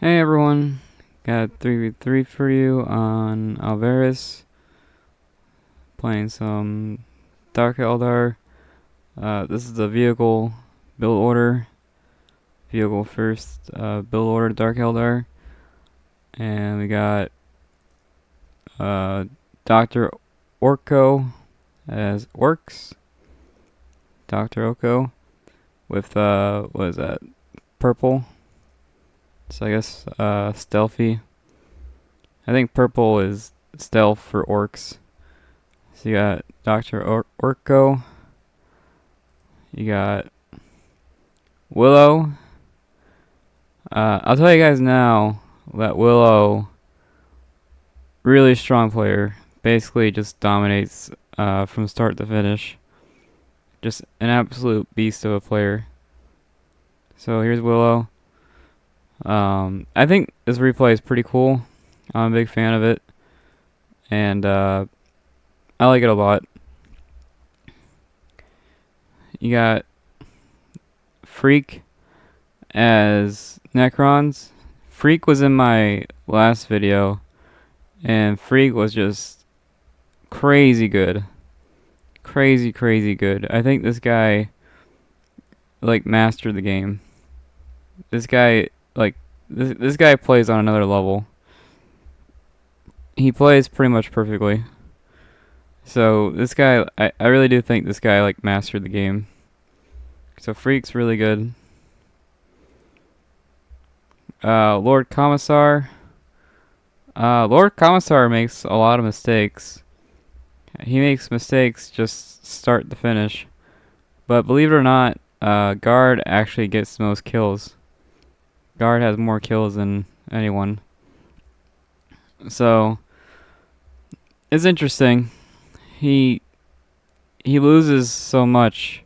Hey everyone, got 3v3 for you on Alvarez, playing some Dark Eldar. This is the vehicle build order, vehicle first build order Dark Eldar, and we got Dr. Orko as Orks, Dr. Orko, with what is that, purple, so I guess stealthy. I think purple is stealth for Orks. So you got Dr. Orko, you got Willow. I'll tell you guys now that Willow, really strong player, basically just dominates from start to finish. Just an absolute beast of a player. So here's Willow. I think this replay is pretty cool. I'm a big fan of it, and I like it a lot. You got Freak as Necrons. Freak was in my last video, and Freak was just crazy good. Crazy good. I think this guy, like, mastered the game. This guy, like, this guy plays on another level. He plays pretty much perfectly. So this guy, I really do think this guy, like, mastered the game. So Freak's really good. Lord Commissar. Lord Commissar makes a lot of mistakes. He makes mistakes just start to finish. But believe it or not, Guard actually gets the most kills. Guard has more kills than anyone. So it's interesting. He loses so much,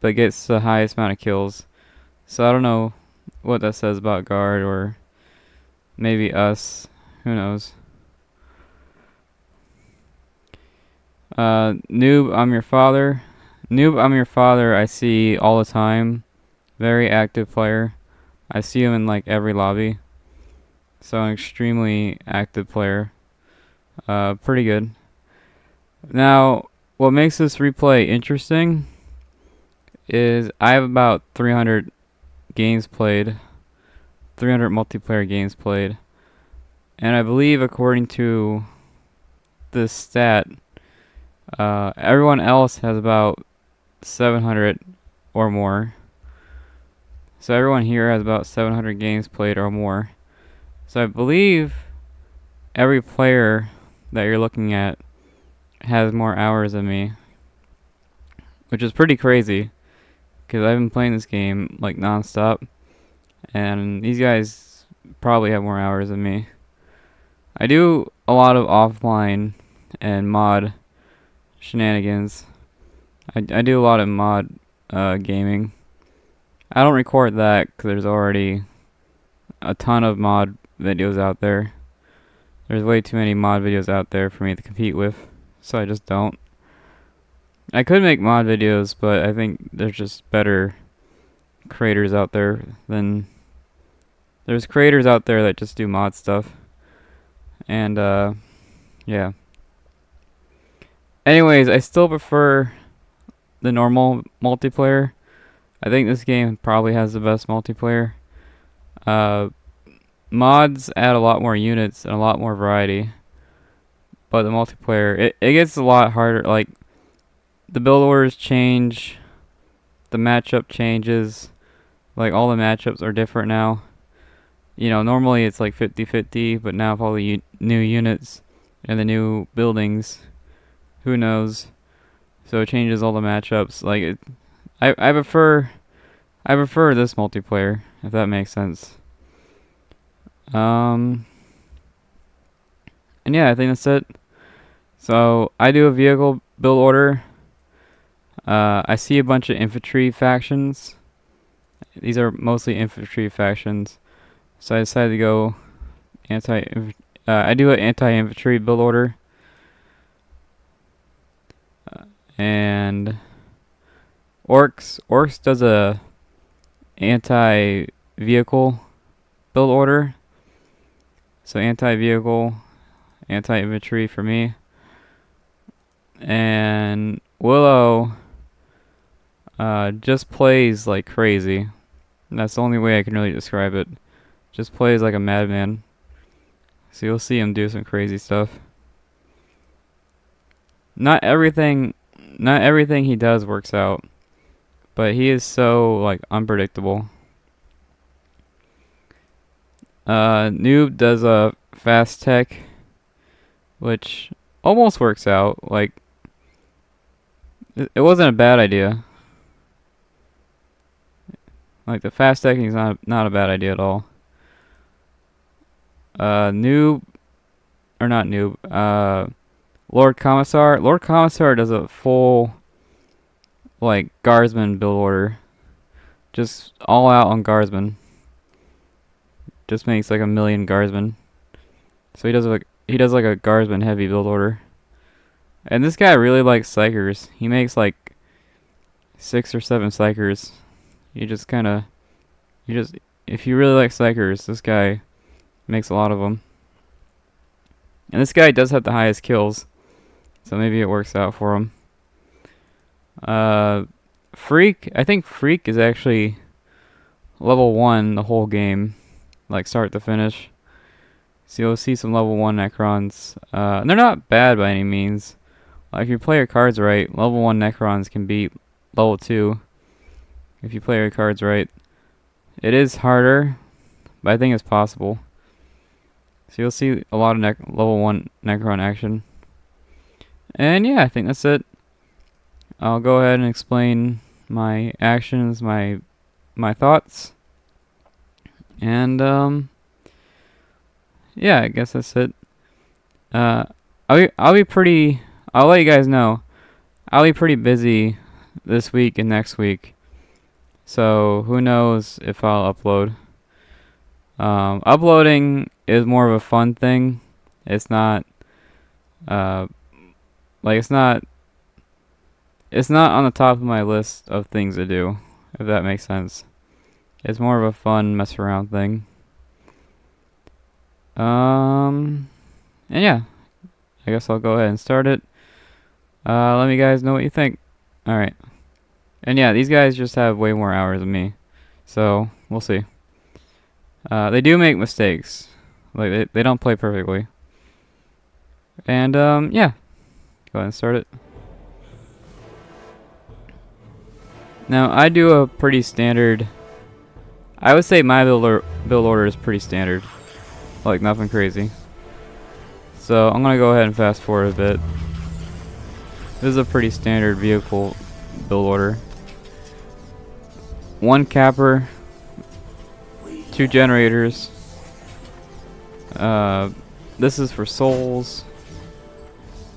but gets the highest amount of kills. So I don't know what that says about Guard, or maybe us. Who knows? Noob, I'm your father. Noob, I'm your father. I see all the time. Very active player. I see him in like every lobby. So an extremely active player. Pretty good. Now, what makes this replay interesting is I have about 300 games played. 300 multiplayer games played. And I believe, according to this stat, everyone else has about 700 or more. So everyone here has about 700 games played or more. So I believe every player that you're looking at has more hours than me, which is pretty crazy, because I've been playing this game like non-stop, and these guys probably have more hours than me. I do a lot of offline and mod shenanigans. I do a lot of mod gaming. I don't record that because there's already a ton of mod videos out there. There's way too many mod videos out there for me to compete with, so I just don't. I could make mod videos, but I think there's just better creators out there than... There's creators out there that just do mod stuff. And, yeah. Anyways, I still prefer the normal multiplayer. I think this game probably has the best multiplayer. Mods add a lot more units and a lot more variety. But the multiplayer, it gets a lot harder. Like, the build orders change. The matchup changes. Like, all the matchups are different now. You know, normally it's like 50-50, but now with all the new units and the new buildings, who knows? So it changes all the matchups. Like, I prefer this multiplayer, if that makes sense. And yeah, I think that's it. So I do a vehicle build order. I see a bunch of infantry factions. These are mostly infantry factions. So I decided to go I do an anti-infantry build order. And Orks does a anti-vehicle build order. So anti-vehicle, anti-infantry for me. And Willow just plays like crazy. That's the only way I can really describe it. Just plays like a madman. So you'll see him do some crazy stuff. Not everything he does works out, but he is so like unpredictable. Noob does a fast tech, which almost works out. Like it wasn't a bad idea. Like the fast teching is not a bad idea at all. Noob, or not noob. Lord Commissar. Lord Commissar does a full like guardsman build order. Just all out on guardsmen. Just makes like 1,000,000 guardsmen. So he does like a guardsman heavy build order. And this guy really likes psychers. He makes like 6 or 7 psychers. If you really like psychers, this guy makes a lot of them. And this guy does have the highest kills, so maybe it works out for him. Freak, I think Freak is actually level 1 the whole game, like start to finish. So you'll see some level 1 Necrons. And they're not bad by any means. Like if you play your cards right, level 1 Necrons can beat level 2 if you play your cards right. It is harder, but I think it's possible. So you'll see a lot of level 1 Necron action. And yeah, I think that's it. I'll go ahead and explain my actions, my thoughts. And yeah, I guess that's it. I'll let you guys know. I'll be pretty busy this week and next week. So who knows if I'll upload. Uploading is more of a fun thing. It's not it's not on the top of my list of things to do, if that makes sense. It's more of a fun mess around thing. And yeah, I guess I'll go ahead and start it. Let me guys know what you think. Alright. And yeah, these guys just have way more hours than me. So, we'll see. They do make mistakes. Like, they don't play perfectly. And, yeah. Go ahead and start it. Now, I do a pretty standard... I would say my build order is pretty standard. Like, nothing crazy. So, I'm gonna go ahead and fast forward a bit. This is a pretty standard vehicle build order. 1 capper, 2 generators. This is for souls.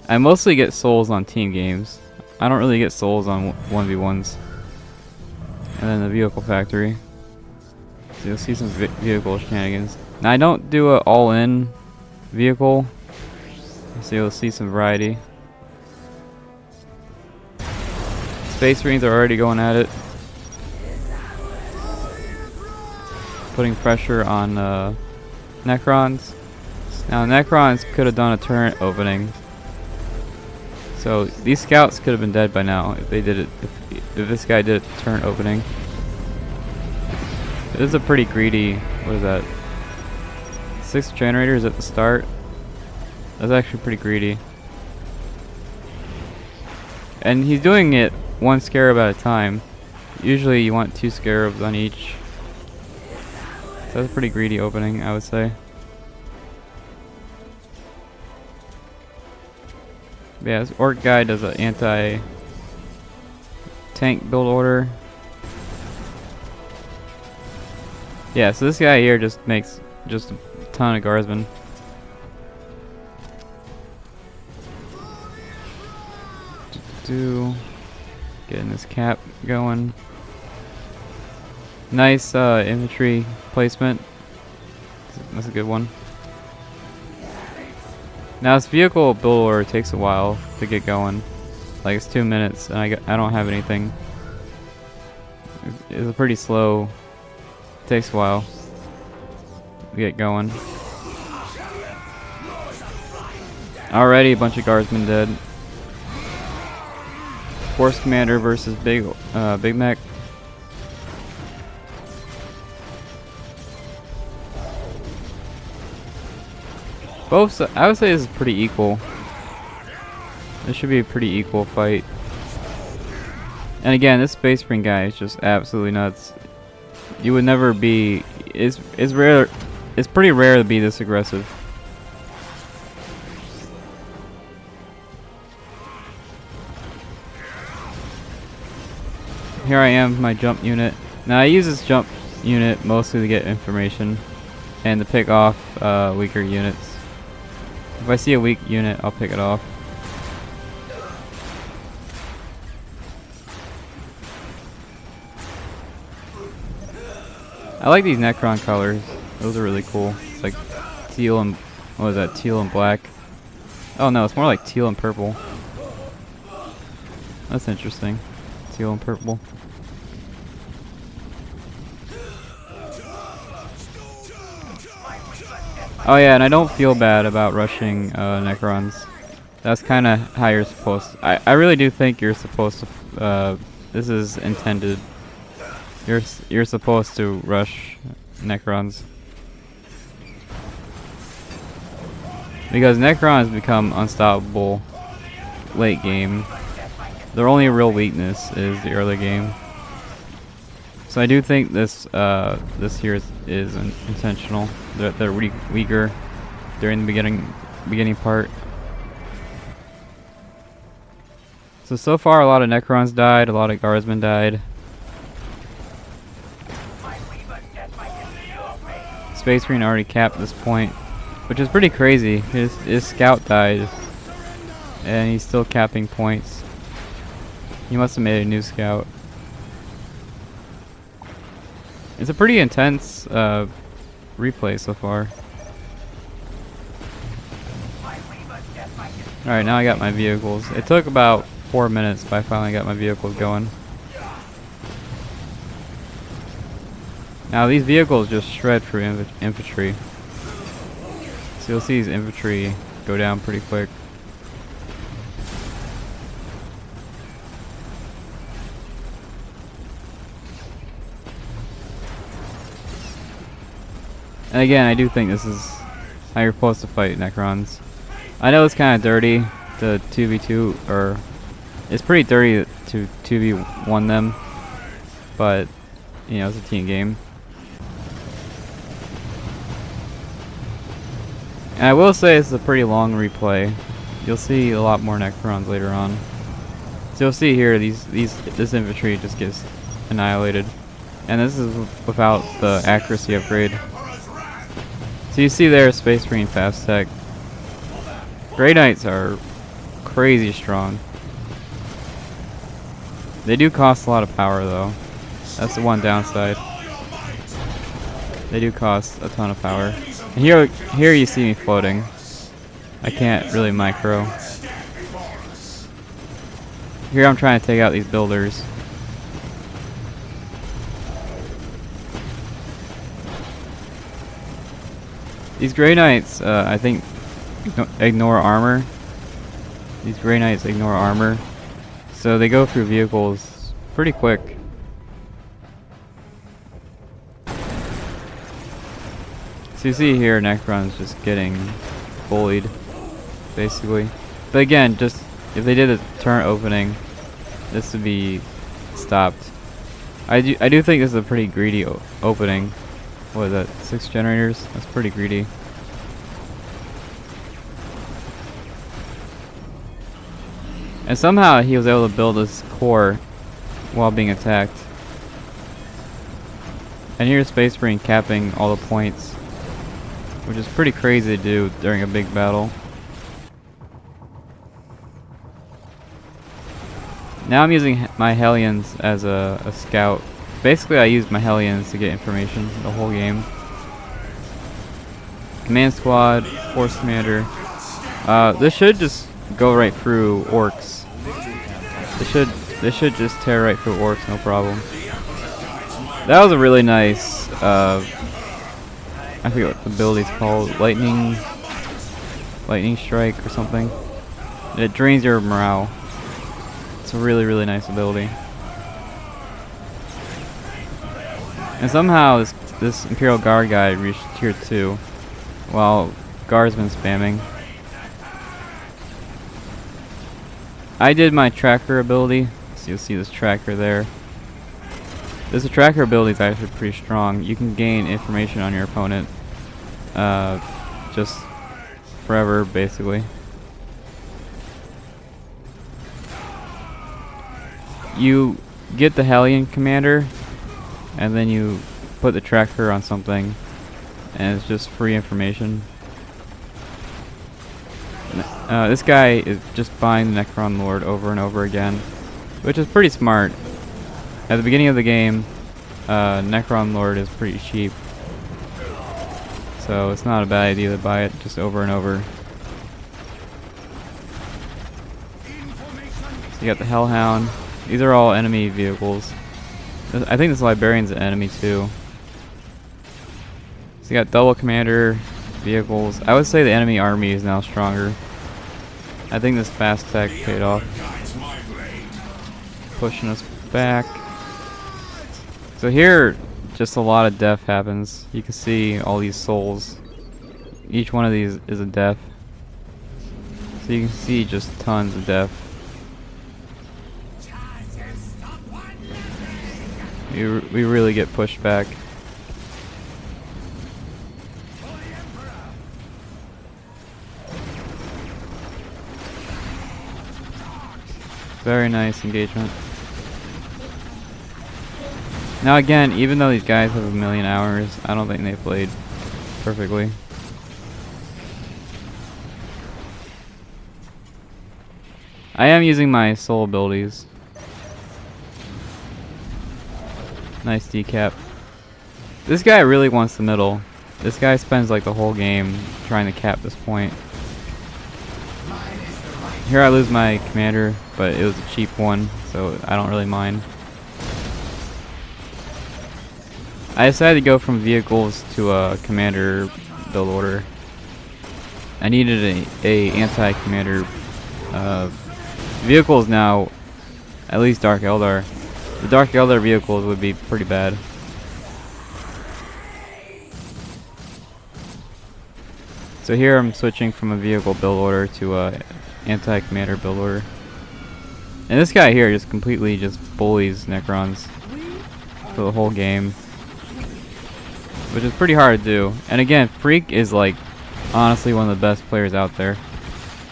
I mostly get souls on team games. I don't really get souls on 1v1s. And then the vehicle factory. So you'll see some vehicle shenanigans. Now I don't do an all-in vehicle. So you'll see some variety. Space Marines are already going at it. Putting pressure on Necrons. Now Necrons could have done a turret opening. So these scouts could have been dead by now if they did it. If this guy did a turret opening. It is a pretty greedy. What is that? 6 generators at the start. That's actually pretty greedy. And he's doing it 1 scarab at a time. Usually you want 2 scarabs on each. So that's a pretty greedy opening, I would say. But yeah, this orc guy does an anti-tank build order. Yeah, so this guy here just makes just a ton of guardsmen. Getting this cap going. Nice infantry placement. That's a good one. Now this vehicle build order takes a while to get going. Like it's 2 minutes and I don't have anything. It's a pretty slow. Takes a while. get going. Already a bunch of guardsmen dead. Force Commander versus Big Mech. Both, I would say this is pretty equal. This should be a pretty equal fight. And again, this Space Marine guy is just absolutely nuts. You would never be. It's rare. It's pretty rare to be this aggressive. Here I am, my jump unit. Now I use this jump unit mostly to get information and to pick off weaker units. If I see a weak unit, I'll pick it off. I like these Necron colors. Those are really cool. It's like teal and, what is that, teal and black. Oh no, it's more like teal and purple. That's interesting. Teal and purple. Oh yeah, and I don't feel bad about rushing Necrons. That's kind of how you're supposed to. I really do think you're supposed to. This is intended. You're supposed to rush Necrons. Because Necrons become unstoppable late game. Their only real weakness is the early game. So I do think this this here is intentional. They're weaker during the beginning part. So far a lot of Necrons died, a lot of Guardsmen died. Space Marine already capped this point, which is pretty crazy. His scout died, and he's still capping points. He must have made a new scout. It's a pretty intense replay so far. Alright, now I got my vehicles. It took about 4 minutes, but I finally got my vehicles going. Now these vehicles just shred through infantry. So you'll see these infantry go down pretty quick. And again, I do think this is how you're supposed to fight Necrons. I know it's kind of dirty to 2v2, or it's pretty dirty to 2v1 them, but you know, it's a team game. And I will say it's a pretty long replay. You'll see a lot more Necrons later on. So you'll see here this infantry just gets annihilated, and this is without the accuracy upgrade. So you see there, Space Marine fast tech. Grey Knights are crazy strong. They do cost a lot of power though. That's the one downside. They do cost a ton of power. And here you see me floating. I can't really micro. Here I'm trying to take out these builders. These Grey Knights, I think, ignore armor. These Grey Knights ignore armor, so they go through vehicles pretty quick. So you see here, Necron's just getting bullied, basically. But again, just if they did a turret opening, this would be stopped. I do think this is a pretty greedy opening. What is that? 6 generators? That's pretty greedy. And somehow he was able to build this core while being attacked. And here's Space Marine capping all the points, which is pretty crazy to do during a big battle. Now I'm using my Hellions as a scout. Basically, I use my Hellions to get information the whole game. Command Squad, Force Commander. This should just go right through Orks. This should just tear right through Orks, no problem. That was a really nice I forget what the ability's called. Lightning strike or something. It drains your morale. It's a really, really nice ability. And somehow this Imperial Guard guy reached tier 2 while Guard's been spamming. I did my tracker ability, so you'll see this tracker there. This tracker ability is actually pretty strong. You can gain information on your opponent just forever, basically. You get the Hellion Commander, and then you put the tracker on something, and it's just free information. This guy is just buying the Necron Lord over and over again, which is pretty smart. At the beginning of the game, Necron Lord is pretty cheap, so it's not a bad idea to buy it just over and over. So you got the Hellhound. These are all enemy vehicles. I think this Librarian's an enemy too. So you got double commander vehicles. I would say the enemy army is now stronger. I think this fast tech paid off. Pushing us back. So here, just a lot of death happens. You can see all these souls. Each one of these is a death. So you can see just tons of death. We really get pushed back. Very nice engagement. Now again, even though these guys have 1,000,000 hours, I don't think they played perfectly. I am using my soul abilities. Nice decap. This guy really wants the middle. This guy spends like the whole game trying to cap this point. Here I lose my commander, but it was a cheap one, so I don't really mind. I decided to go from vehicles to a commander build order. I needed a anti-commander vehicles now, at least Dark Eldar. The Dark Eldar vehicles would be pretty bad. So here I'm switching from a vehicle build order to a anti-commander build order. And this guy here just completely just bullies Necrons for the whole game, which is pretty hard to do. And again, Freak is like honestly one of the best players out there.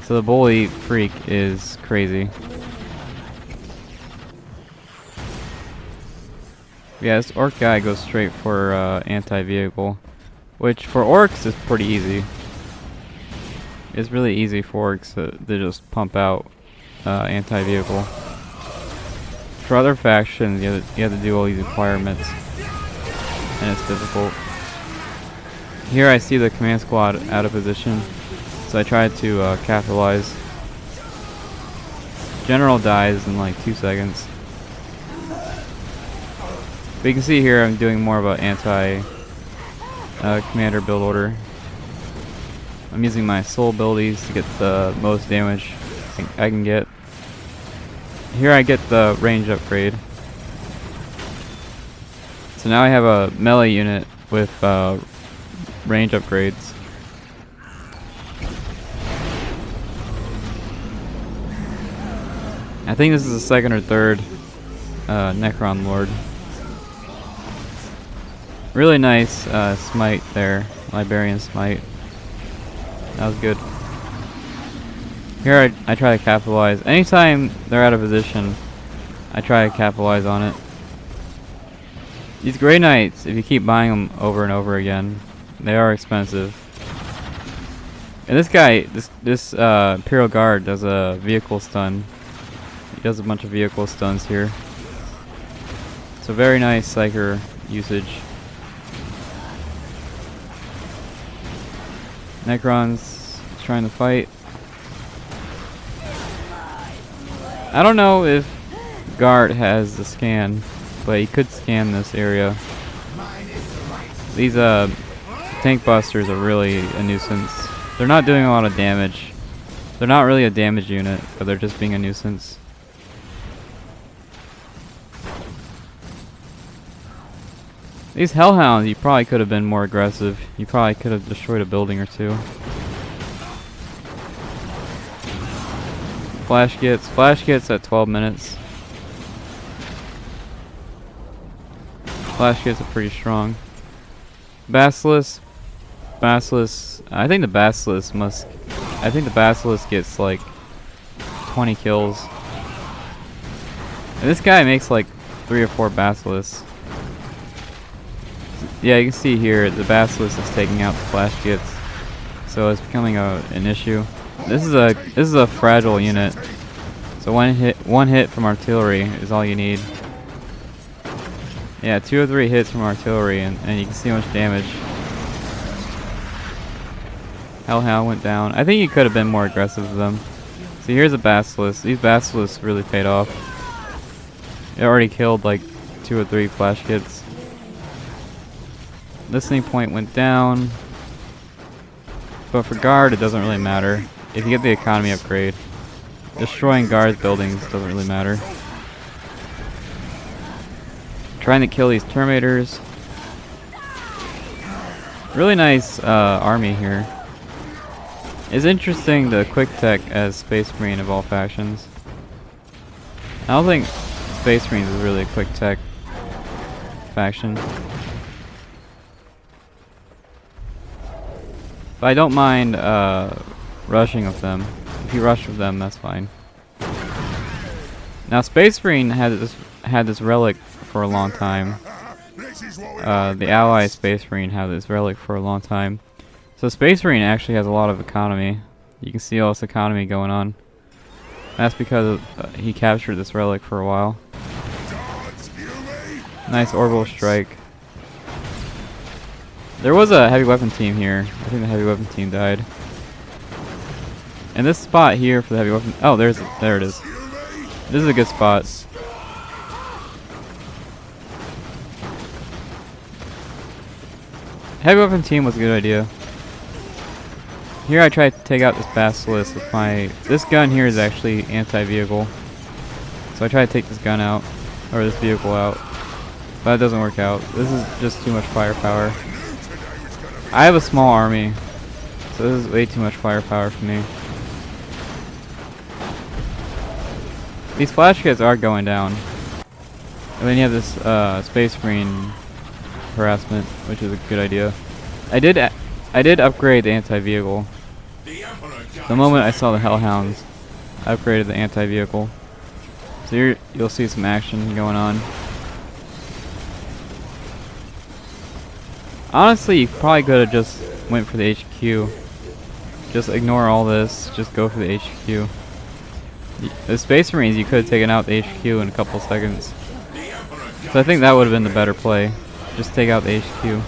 So the bully Freak is crazy. Yeah, this Orc guy goes straight for anti-vehicle, which for Orcs is pretty easy. It's really easy for Orcs to just pump out anti-vehicle. For other factions, you have to do all these requirements, and it's difficult. Here I see the command squad out of position, so I tried to capitalize. General dies in like 2 seconds. But you can see here I'm doing more of an anti-commander build order. I'm using my soul abilities to get the most damage I can get. Here I get the range upgrade. So now I have a melee unit with range upgrades. I think this is the second or third Necron Lord. Really nice smite there, Librarian smite. That was good. Here I try to capitalize. Anytime they're out of position, I try to capitalize on it. These Grey Knights, if you keep buying them over and over again, they are expensive. And this guy, this Imperial Guard does a vehicle stun. He does a bunch of vehicle stuns here. So very nice Psyker usage. Necron's trying to fight. I don't know if Guard has the scan, but he could scan this area. These tank busters are really a nuisance. They're not doing a lot of damage. They're not really a damage unit, but they're just being a nuisance. These hellhounds, you probably could have been more aggressive. You probably could have destroyed a building or two. Flash gets at 12 minutes. Flash gets are pretty strong. Basilisk, I think the Basilisk gets like 20 kills. And this guy makes like 3 or 4 Basilisks. Yeah, you can see here the Basilisk is taking out the Flash gets, so it's becoming an issue. This is a fragile unit, so one hit from artillery is all you need. Yeah, 2 or 3 hits from artillery, and you can see how much damage. Hellhound went down. I think you could have been more aggressive with them. See, here's a Basilisk. These Basilisks really paid off. It already killed like 2 or 3 Flash hits. Listening point went down. But for guard, it doesn't really matter. If you get the economy upgrade, destroying guard's buildings doesn't really matter. Trying to kill these Terminators. Really nice army here. It's interesting the quick tech as Space Marine of all factions. I don't think Space Marines is really a quick tech faction. But I don't mind rushing with them. If you rush with them, that's fine. Now Space Marine had this relic for a long time. The Ally Space Marine had this relic for a long time. So Space Marine actually has a lot of economy. You can see all this economy going on. That's because he captured this relic for a while. Nice orbital strike. There was a heavy weapon team here. I think the heavy weapon team died. And this spot here for the heavy weapon... Oh, there it is. This is a good spot. Heavy weapon team was a good idea. Here I tried to take out this Basilisk with my... This gun here is actually anti-vehicle. So I tried to take this gun out. Or this vehicle out. But it doesn't work out. This is just too much firepower. I have a small army. So this is way too much firepower for me. These Flash kits are going down. And then you have this Space Marine harassment, which is a good idea. I did upgrade the anti-vehicle. The moment I saw the Hellhounds, I upgraded the anti-vehicle. So here you'll see some action going on. Honestly, you probably could have just went for the HQ. Just ignore all this, just go for the HQ. The Space Marines, you could have taken out the HQ in a couple seconds. So I think that would have been the better play. Just take out the HQ.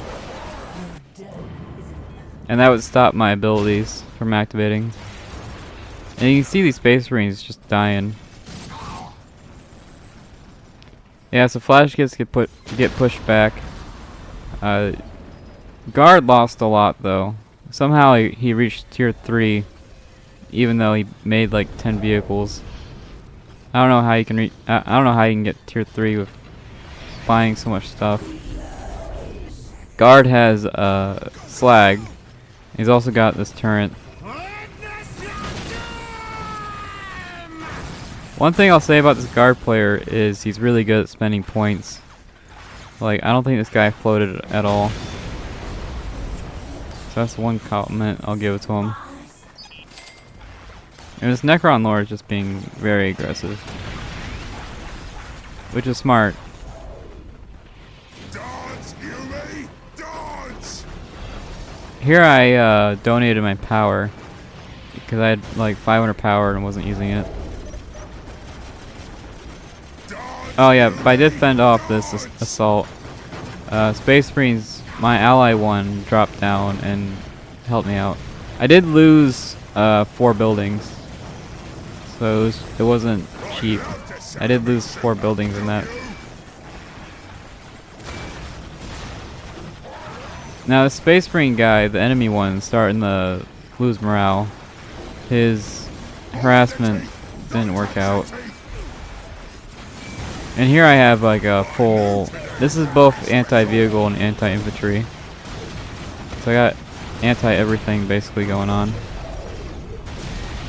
And that would stop my abilities from activating. And you can see these Space Marines just dying. Yeah, so Flash kits get pushed back. Guard lost a lot though. Somehow he reached tier 3, even though he made like 10 vehicles. I don't know how you can I don't know how you can get tier 3 with buying so much stuff. Guard has slag. He's also got this turret. One thing I'll say about this guard player is he's really good at spending points. Like, I don't think this guy floated at all. So that's one compliment I'll give it to him. And this Necron Lord is just being very aggressive. Which is smart. Here I donated my power. Because I had like 500 power and wasn't using it. Oh yeah, but I did fend off this assault. Space Marines, my ally one, dropped down and helped me out. I did lose 4 buildings, so it wasn't cheap. I did lose 4 buildings in that. Now the Space Marine guy, the enemy one, starting to lose morale. His harassment didn't work out. And here I have like a full... This is both anti-vehicle and anti-infantry. So I got anti-everything basically going on.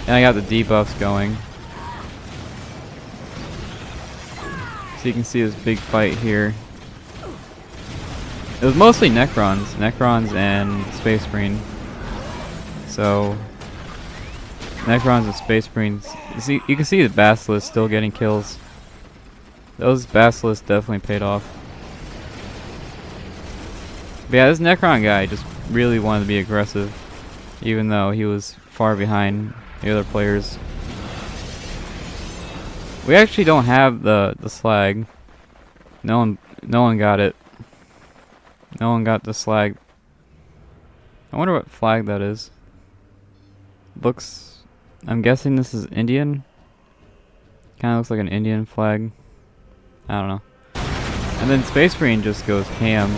And I got the debuffs going. So you can see this big fight here. It was mostly Necrons and Space Marine. So Necrons and Space Marines. You can see the Basilisk still getting kills. Those Basilisks definitely paid off. But yeah, this Necron guy just really wanted to be aggressive, even though he was far behind the other players. We actually don't have the slag. No one got it. No one got the slag. I wonder what flag that is. Looks... I'm guessing this is Indian. Kinda looks like an Indian flag. I don't know. And then Space Marine just goes ham.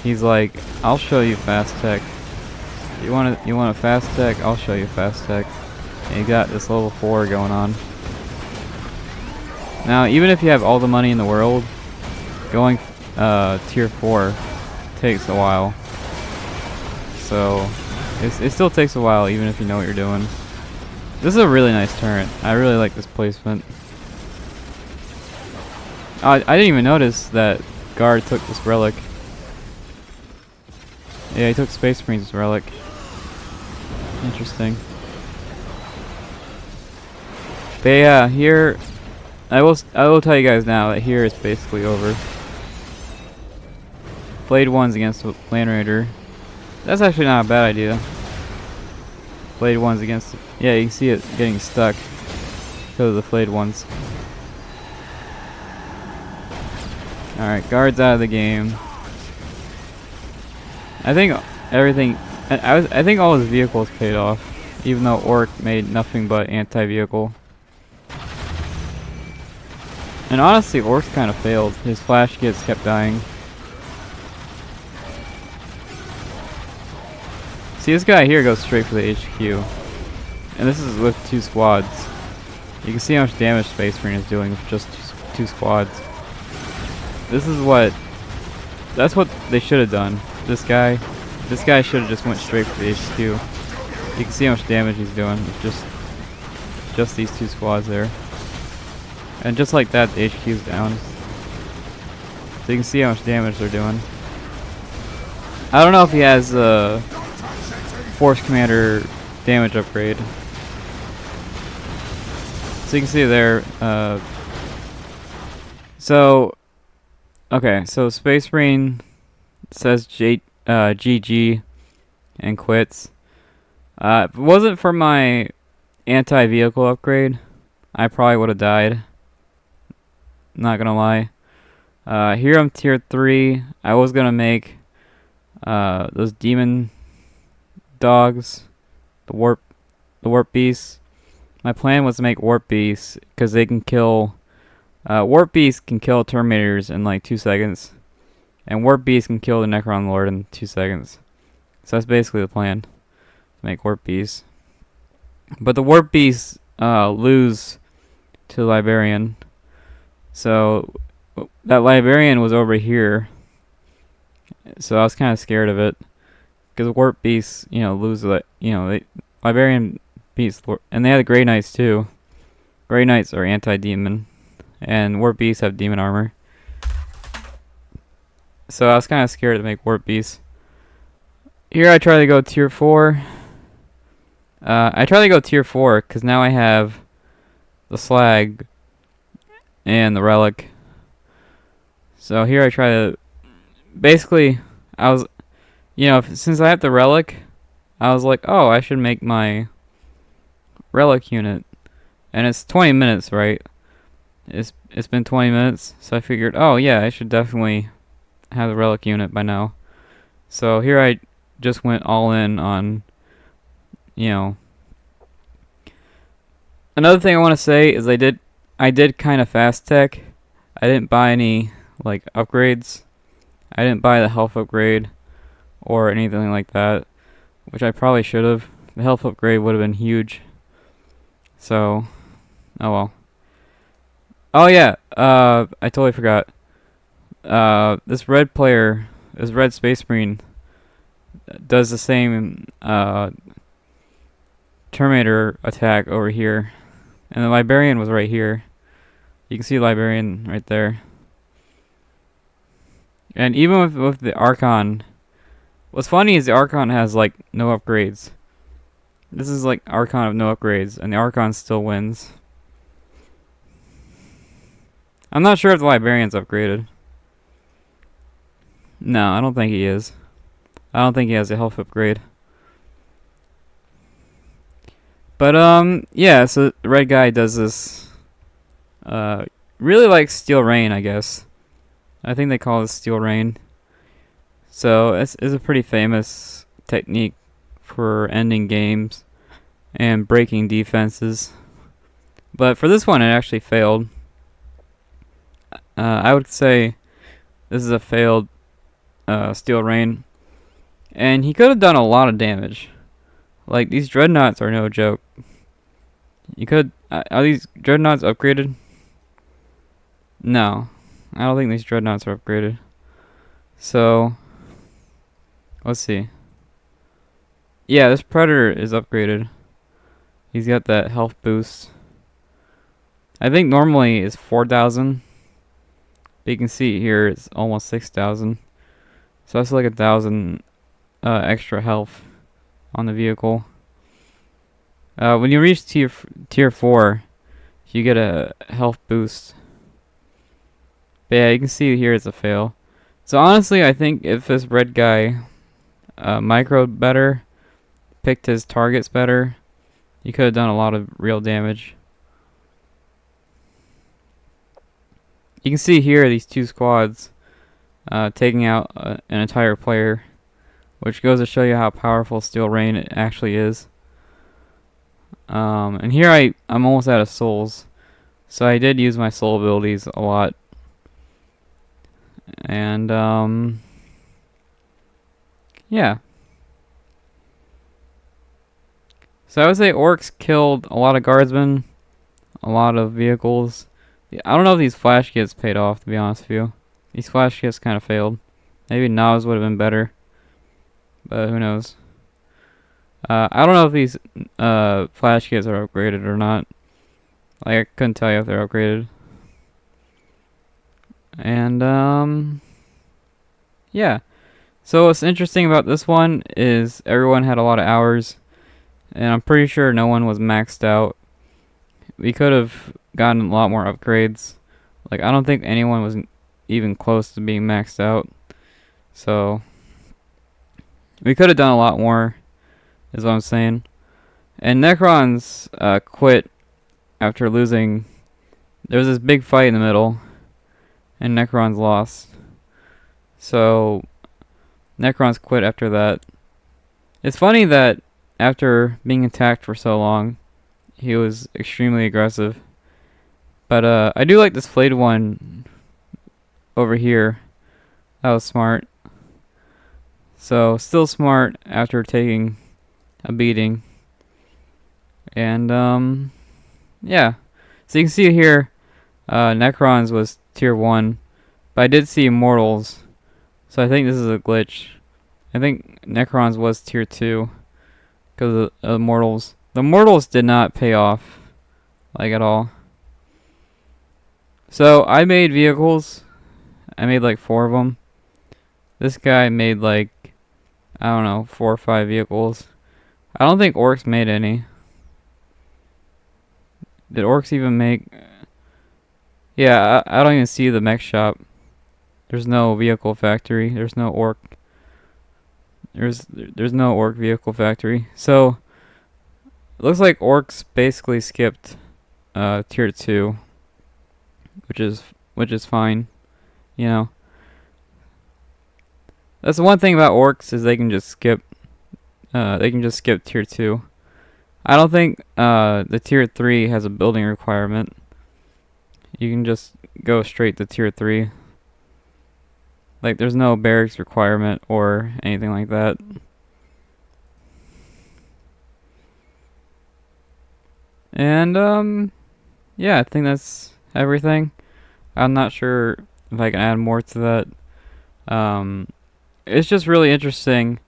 He's like, I'll show you fast tech. You want a fast tech? I'll show you fast tech. And you got this level 4 going on. Now, even if you have all the money in the world, going tier 4 takes a while. So it still takes a while, even if you know what you're doing. This is a really nice turret. I really like this placement. I didn't even notice that Guard took this relic. Yeah, he took Space Marine's relic. Interesting. But yeah, here I will tell you guys now that here is basically over. Flayed ones against Land Raider. That's actually not a bad idea. Flayed ones against... Yeah, you can see it getting stuck because of the flayed ones. Alright, Guard's out of the game. I think everything... I think all his vehicles paid off, even though Orc made nothing but anti-vehicle. And honestly, Orcs kind of failed. His flash kits kept dying. See, this guy here goes straight for the HQ. And this is with 2 squads. You can see how much damage Space Marine is doing with just 2 squads. This is what... That's what they should have done. This guy should have just went straight for the HQ. You can see how much damage he's doing with just these 2 squads there. And just like that, the HQ's down. So you can see how much damage they're doing. I don't know if he has a Force Commander damage upgrade. So you can see there. Okay, so Space Marine says GG and quits. If it wasn't for my anti-vehicle upgrade, I probably would have died. Not gonna lie. Here I'm tier 3. I was gonna make those demon dogs, the warp beasts. My plan was to make warp beasts because they can kill. Warp beasts can kill Terminators in like 2 seconds, and warp beasts can kill the Necron Lord in 2 seconds. So that's basically the plan, to make warp beasts. But the warp beasts lose to the Librarian. So that Librarian was over here. So I was kind of scared of it, because warp beasts, lose the, Librarian beasts, and they had the Grey Knights too. Grey Knights are anti-demon, and warp beasts have demon armor. So I was kind of scared to make warp beasts. Here I try to go tier 4. I try to go tier 4 because now I have the slag and the relic. So here I try to... Basically, I was... since I have the relic, I was like, oh, I should make my relic unit. And it's 20 minutes, right? It's been 20 minutes, so I figured, oh yeah, I should definitely have the relic unit by now. So here I just went all in on, Another thing I want to say is I did kind of fast tech. I didn't buy any like upgrades. I didn't buy the health upgrade or anything like that, which I probably should have. The health upgrade would have been huge. So, oh well. Oh yeah, I totally forgot. This red player, this red Space Marine, does the same Terminator attack over here. And the Librarian was right here. You can see Librarian right there. And even with the Archon, what's funny is the Archon has like no upgrades. This is like Archon of no upgrades, and the Archon still wins. I'm not sure if the Librarian's upgraded. No, I don't think he is. I don't think he has a health upgrade. But yeah, so the red guy does this. Really like Steel Rain, I guess. I think they call it Steel Rain. So it's a pretty famous technique for ending games and breaking defenses. But for this one, it actually failed. I would say this is a failed Steel Rain. And he could have done a lot of damage. Like, these Dreadnoughts are no joke. You could... are these Dreadnoughts upgraded? No. I don't think these Dreadnoughts are upgraded. So... let's see. Yeah, this Predator is upgraded. He's got that health boost. I think normally it's 4,000. But you can see here it's almost 6,000. So that's like 1,000 extra health on the vehicle. When you reach tier 4, you get a health boost. But yeah, you can see here it's a fail. So honestly, I think if this red guy microed better, picked his targets better, he could have done a lot of real damage. You can see here these two squads taking out an entire player, which goes to show you how powerful Steel Rain it actually is. And here I'm almost out of souls, so I did use my soul abilities a lot. And yeah. So I would say Orks killed a lot of guardsmen, a lot of vehicles. Yeah, I don't know if these flash kits paid off, to be honest with you. These flash kits kind of failed. Maybe Nas would have been better, but who knows. I don't know if these flash kits are upgraded or not. Like, I couldn't tell you if they're upgraded. And yeah. So what's interesting about this one is everyone had a lot of hours, and I'm pretty sure no one was maxed out. We could have gotten a lot more upgrades. Like, I don't think anyone was even close to being maxed out. So we could have done a lot more, is what I'm saying. And Necrons quit after losing. There was this big fight in the middle, and Necrons lost. So Necrons quit after that. It's funny that after being attacked for so long, he was extremely aggressive. But I do like this flayed one over here. That was smart. So still smart after taking a beating. And yeah. So you can see here, Necrons was tier 1, but I did see Immortals. So I think this is a glitch. I think Necrons was tier 2 because of the Mortals. The Mortals did not pay off, like, at all. So I made vehicles. I made like 4 of them. This guy made like, I don't know, 4 or 5 vehicles. I don't think Orks made any. Did Orks even make... Yeah, I don't even see the mech shop. There's no vehicle factory. There's no Ork. There's no Ork vehicle factory. So it looks like Orks basically skipped tier 2, which is fine, you know. That's the one thing about Orks is they can just skip tier 2. I don't think the tier 3 has a building requirement. You can just go straight to tier 3. Like, there's no barracks requirement or anything like that. And, yeah, I think that's everything. I'm not sure if I can add more to that. It's just really interesting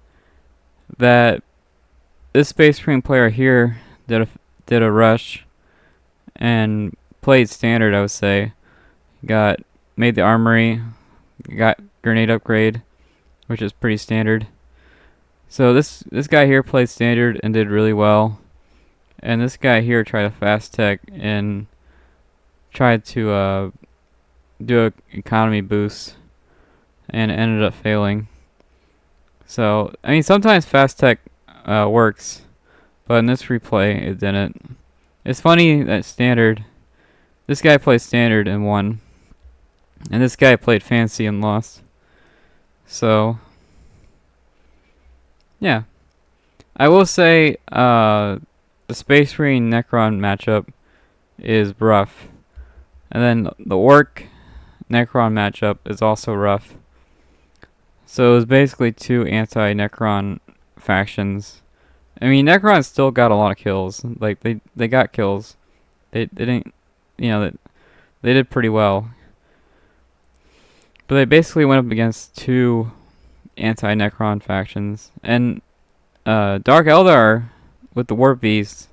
that this Space Marine player here did a rush and played standard, I would say. Made the armory, got grenade upgrade, which is pretty standard. So this guy here played standard and did really well. And this guy here tried a fast tech and tried to do an economy boost and ended up failing. So, I mean, sometimes fast tech works, but in this replay, it didn't. It's funny that standard, this guy played standard and won, and this guy played fancy and lost. So, yeah. I will say, the Space Marine Necron matchup is rough. And then the Orc Necron matchup is also rough. So it was basically two anti-Necron factions. I mean, Necron still got a lot of kills. Like, they got kills. They didn't, you know, they did pretty well. But they basically went up against two anti-Necron factions. And Dark Eldar with the Warp Beast,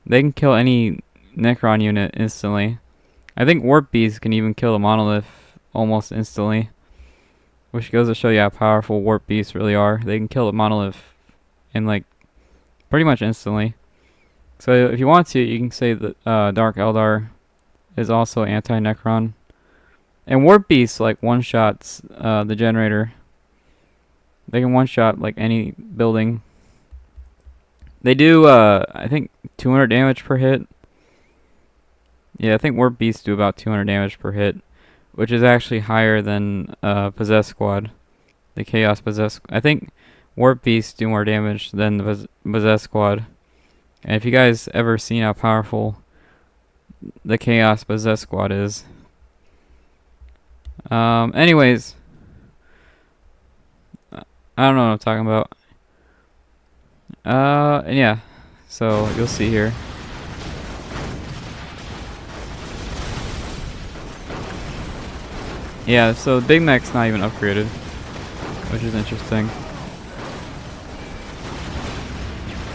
they can kill any Necron unit instantly. I think Warp Beast can even kill a Monolith almost instantly. Which goes to show you how powerful Warp Beasts really are. They can kill a Monolith in, like, pretty much instantly. So if you want to, you can say that Dark Eldar is also anti-Necron. And Warp Beast, like, one-shots the generator. They can one-shot, like, any building. They do, I think, 200 damage per hit. Yeah, I think Warp Beasts do about 200 damage per hit, which is actually higher than Possess Squad. The Chaos Possess. I think Warp Beasts do more damage than the Possess Squad. And if you guys ever seen how powerful the Chaos Possess Squad is. Anyways, I don't know what I'm talking about. And yeah, so you'll see here. Yeah, so Big Mac's not even upgraded, which is interesting.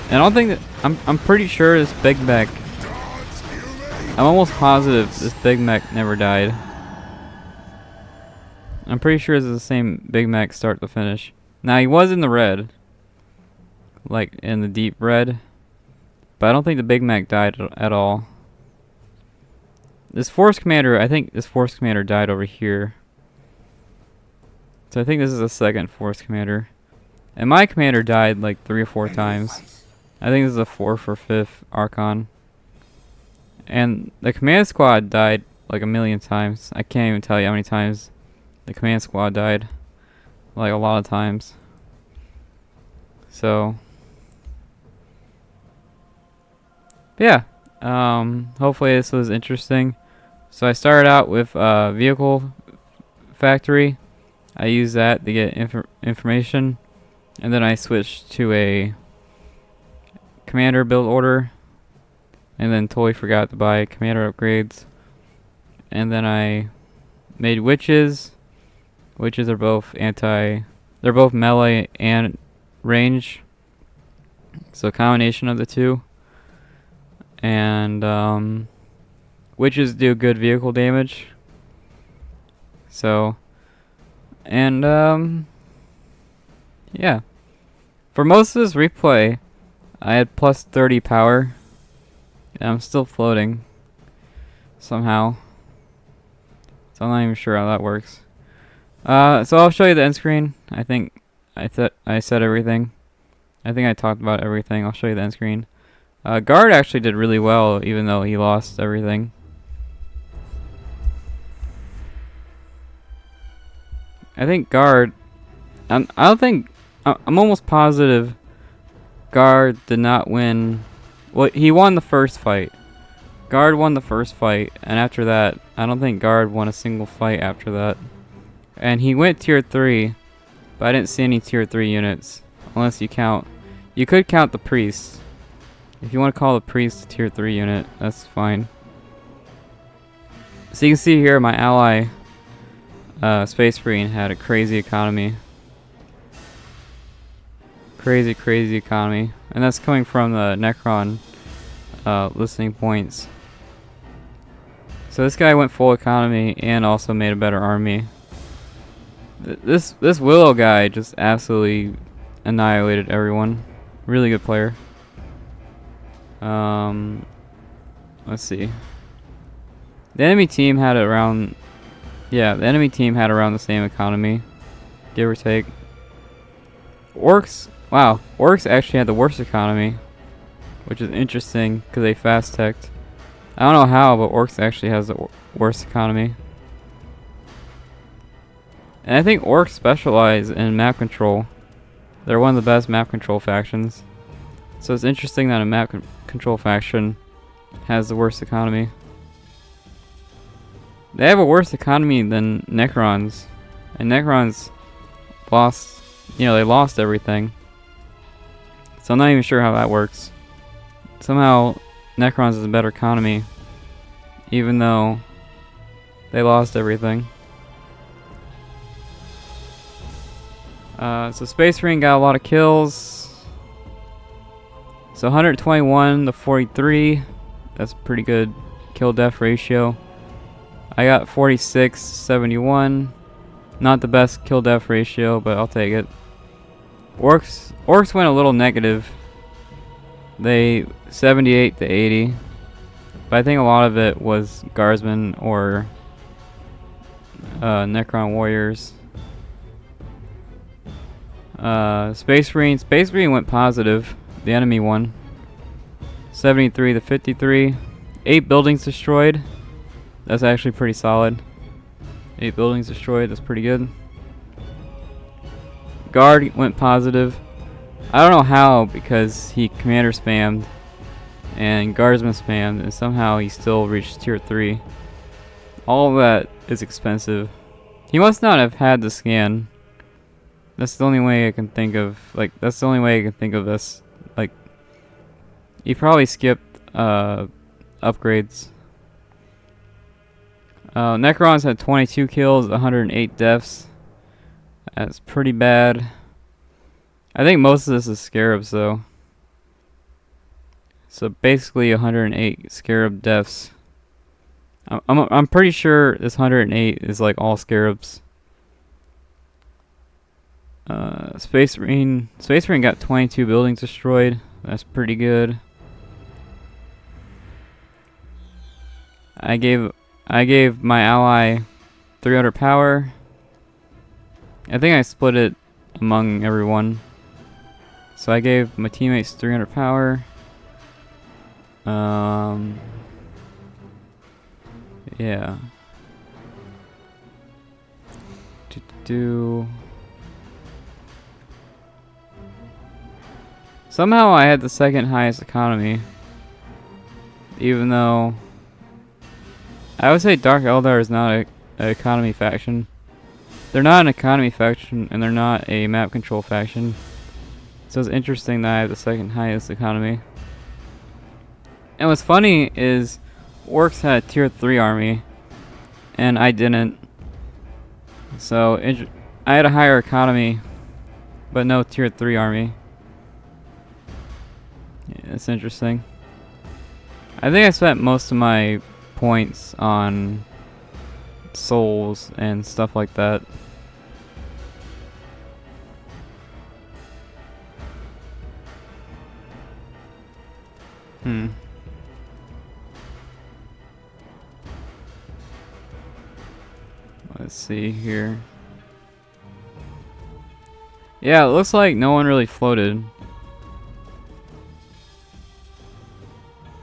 And I don't think that I'm pretty sure this Big Mac. I'm almost positive this Big Mac never died. I'm pretty sure this is the same Big Mac start to finish. Now he was in the red, like in the deep red, but I don't think the Big Mac died at all. This Force Commander, I think this Force Commander died over here. So I think this is the second Force Commander. And my commander died like 3 or 4 times. I think this is a 4th or 5th Archon. And the command squad died like a million times. I can't even tell you how many times the command squad died. Like a lot of times. So yeah. Hopefully this was interesting. So I started out with vehicle factory. I used that to get information, and then I switched to a commander build order, and then totally forgot to buy commander upgrades. And then I made witches. Witches are both they're both melee and range, so a combination of the two. And witches do good vehicle damage. So, and yeah. For most of this replay, I had plus 30 power. And I'm still floating somehow. So I'm not even sure how that works. So I'll show you the end screen. I think I said everything. I think I talked about everything. I'll show you the end screen. Guard actually did really well, even though he lost everything. I think Guard. I don't think. I'm almost positive Guard did not win. Well, he won the first fight. Guard won the first fight, and after that, I don't think Guard won a single fight after that. And he went tier 3, but I didn't see any tier 3 units. Unless you count... You could count the priest. If you want to call the priest a tier 3 unit, that's fine. So you can see here my ally, Space Marine, had a crazy economy. Crazy economy. And that's coming from the Necron listening points. So this guy went full economy and also made a better army. This Willow guy just absolutely annihilated everyone. Really good player. Let's see. The enemy team had around... Yeah, the enemy team had around the same economy, give or take. Orks... Wow, Orks actually had the worst economy, which is interesting because they fast-teched. I don't know how, but Orks actually has the worst economy. And I think Orks specialize in map control. They're one of the best map control factions. So it's interesting that a map control faction has the worst economy. They have a worse economy than Necrons. And Necrons lost, they lost everything. So I'm not even sure how that works. Somehow Necrons has a better economy, even though they lost everything. So Space Marine got a lot of kills. So 121 to 43. That's a pretty good kill death ratio. I got 46 71. Not the best kill death ratio, but I'll take it. Orks went a little negative. They 78 to 80. But I think a lot of it was Guardsmen or Necron Warriors. Space Marine went positive. The enemy won. 73 to 53. 8 buildings destroyed. That's actually pretty solid. 8 buildings destroyed. That's pretty good. Guard went positive. I don't know how, because he commander spammed and Guardsman spammed, and somehow he still reached tier 3. All of that is expensive. He must not have had the scan. That's the only way I can think of. That's the only way I can think of this. He probably skipped upgrades. Necrons had 22 kills, 108 deaths. That's pretty bad. I think most of this is Scarabs, though. So basically 108 Scarab deaths. I'm pretty sure this 108 is like all Scarabs. Space Marine got 22 buildings destroyed. That's pretty good. I gave my ally 300 power. I think I split it among everyone. So I gave my teammates 300 power. Yeah. Somehow I had the second highest economy, even though I would say Dark Eldar is not an economy faction. They're not an economy faction, and they're not a map control faction. So it's interesting that I have the second highest economy. And what's funny is Orks had a tier 3 army, and I didn't. So I had a higher economy, but no tier 3 army. Yeah, that's interesting. I think I spent most of my points on souls and stuff like that. Let's see here. Yeah, it looks like no one really floated.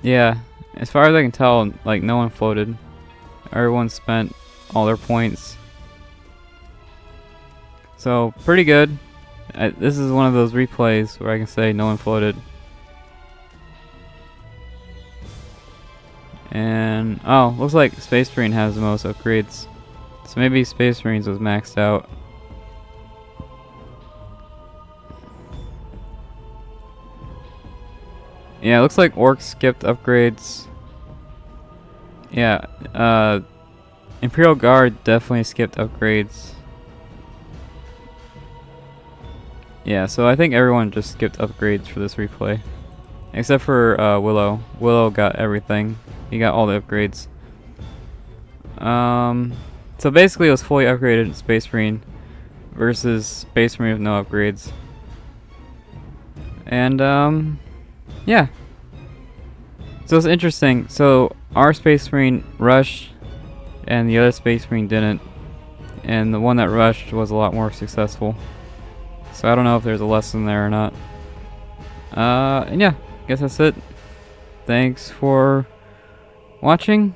Yeah, as far as I can tell, no one floated. Everyone spent all their points. So, pretty good. This is one of those replays where I can say no one floated. And, oh, looks like Space Marine has the most upgrades. So maybe Space Marines was maxed out. Yeah, it looks like Orcs skipped upgrades. Yeah, Imperial Guard definitely skipped upgrades. Yeah, so I think everyone just skipped upgrades for this replay. Except for Willow. Willow got everything. He got all the upgrades. So basically it was fully upgraded in Space Marine versus Space Marine with no upgrades. And yeah. So it's interesting. So our Space Marine rushed and the other Space Marine didn't. And the one that rushed was a lot more successful. So I don't know if there's a lesson there or not. And yeah, I guess that's it. Thanks for watching.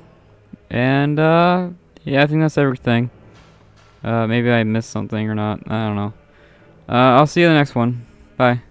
And yeah, I think that's everything. Maybe I missed something or not. I don't know. I'll see you in the next one. Bye.